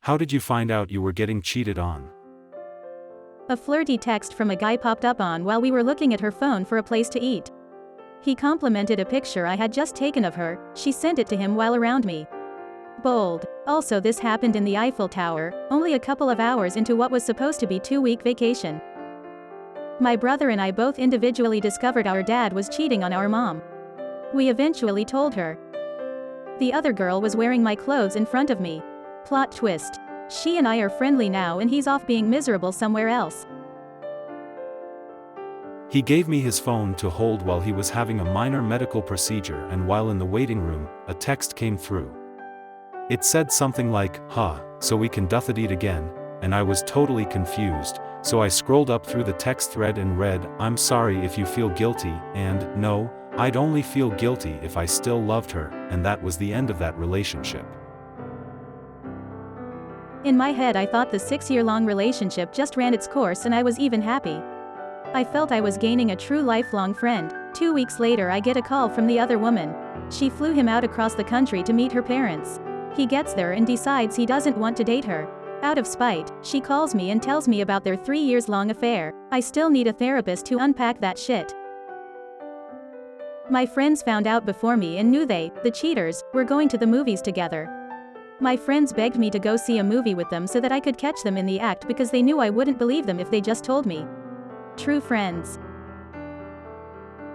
How did you find out you were getting cheated on? A flirty text from a guy popped up on while we were looking at her phone for a place to eat. He complimented a picture I had just taken of her. She sent it to him while around me. Bold. Also, this happened in the Eiffel Tower, only a couple of hours into what was supposed to be 2-week vacation. My brother and I both individually discovered our dad was cheating on our mom. We eventually told her. The other girl was wearing my clothes in front of me. Plot twist. She and I are friendly now and he's off being miserable somewhere else. He gave me his phone to hold while he was having a minor medical procedure, and while in the waiting room, a text came through. It said something like, so we can it again, and I was totally confused, so I scrolled up through the text thread and read, I'm sorry if you feel guilty, and, no, I'd only feel guilty if I still loved her, and that was the end of that relationship. In my head I thought the 6-year-long relationship just ran its course and I was even happy. I felt I was gaining a true lifelong friend. 2 weeks later I get a call from the other woman. She flew him out across the country to meet her parents. He gets there and decides he doesn't want to date her. Out of spite, she calls me and tells me about their 3-year-long affair. I still need a therapist to unpack that shit. My friends found out before me and knew the cheaters, were going to the movies together. My friends begged me to go see a movie with them so that I could catch them in the act because they knew I wouldn't believe them if they just told me. True friends.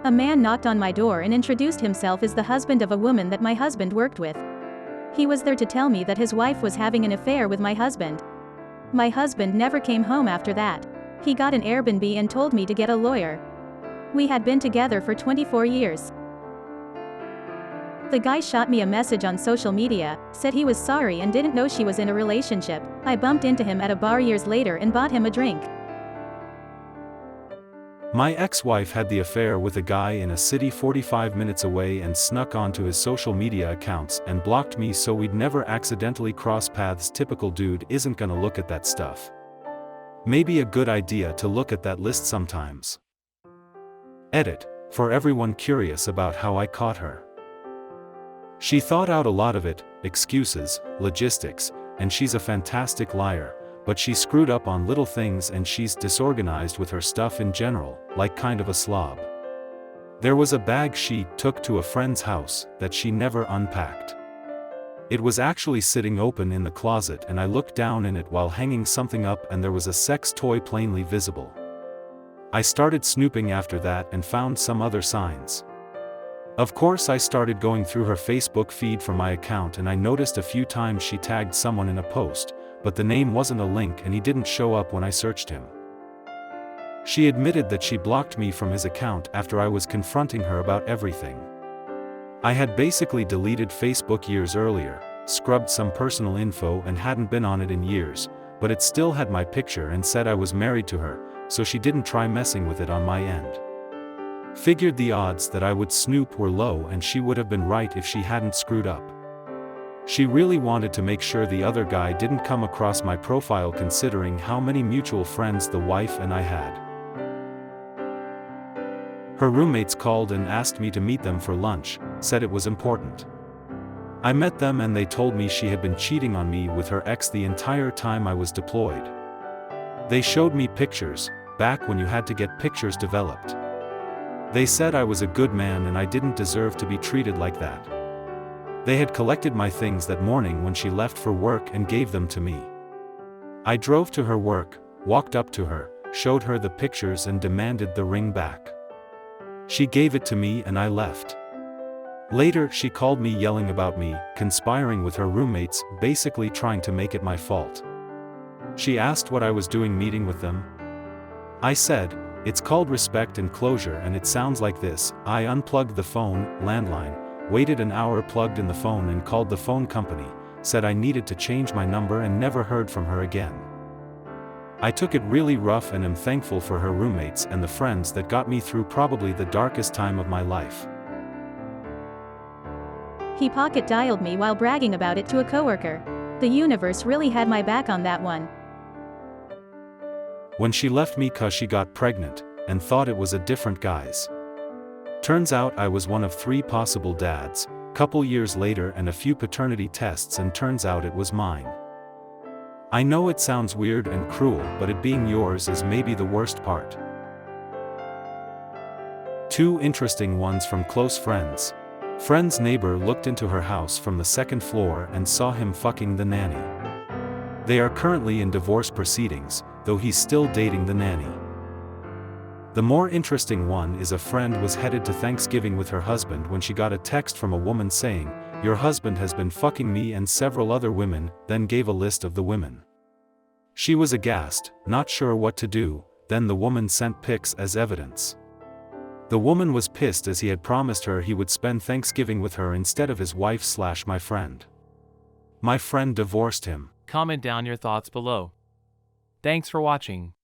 A man knocked on my door and introduced himself as the husband of a woman that my husband worked with. He was there to tell me that his wife was having an affair with my husband. My husband never came home after that. He got an Airbnb and told me to get a lawyer. We had been together for 24 years. The guy shot me a message on social media, said he was sorry and didn't know she was in a relationship. I bumped into him at a bar years later and bought him a drink. My ex-wife had the affair with a guy in a city 45 minutes away and snuck onto his social media accounts and blocked me so we'd never accidentally cross paths. Typical dude isn't gonna look at that stuff. Maybe a good idea to look at that list sometimes. Edit, for everyone curious about how I caught her. She thought out a lot of it, excuses, logistics, and she's a fantastic liar. But she screwed up on little things and she's disorganized with her stuff in general, like kind of a slob. There was a bag she took to a friend's house that she never unpacked. It was actually sitting open in the closet and I looked down in it while hanging something up and there was a sex toy plainly visible. I started snooping after that and found some other signs. Of course I started going through her Facebook feed from my account and I noticed a few times she tagged someone in a post, but the name wasn't a link and he didn't show up when I searched him. She admitted that she blocked me from his account after I was confronting her about everything. I had basically deleted Facebook years earlier, scrubbed some personal info and hadn't been on it in years, but it still had my picture and said I was married to her, so she didn't try messing with it on my end. Figured the odds that I would snoop were low and she would have been right if she hadn't screwed up. She really wanted to make sure the other guy didn't come across my profile considering how many mutual friends the wife and I had. Her roommates called and asked me to meet them for lunch, said it was important. I met them and they told me she had been cheating on me with her ex the entire time I was deployed. They showed me pictures, back when you had to get pictures developed. They said I was a good man and I didn't deserve to be treated like that. They had collected my things that morning when she left for work and gave them to me. I drove to her work, walked up to her, showed her the pictures and demanded the ring back. She gave it to me and I left. Later she called me yelling about me, conspiring with her roommates, basically trying to make it my fault. She asked what I was doing meeting with them. I said, it's called respect and closure and it sounds like this. I unplugged the phone, landline, waited an hour plugged in the phone and called the phone company, said I needed to change my number and never heard from her again. I took it really rough and am thankful for her roommates and the friends that got me through probably the darkest time of my life. He pocket dialed me while bragging about it to a coworker. The universe really had my back on that one. When she left me 'cause she got pregnant, and thought it was a different guy's. Turns out I was one of 3 possible dads, couple years later and a few paternity tests and turns out it was mine. I know it sounds weird and cruel, but it being yours is maybe the worst part. 2 interesting ones from close friends. Friend's neighbor looked into her house from the 2nd floor and saw him fucking the nanny. They are currently in divorce proceedings, though he's still dating the nanny. The more interesting one is a friend was headed to Thanksgiving with her husband when she got a text from a woman saying, "Your husband has been fucking me and several other women," then gave a list of the women. She was aghast, not sure what to do, then the woman sent pics as evidence. The woman was pissed as he had promised her he would spend Thanksgiving with her instead of his wife/my friend. My friend divorced him. Comment down your thoughts below. Thanks for watching.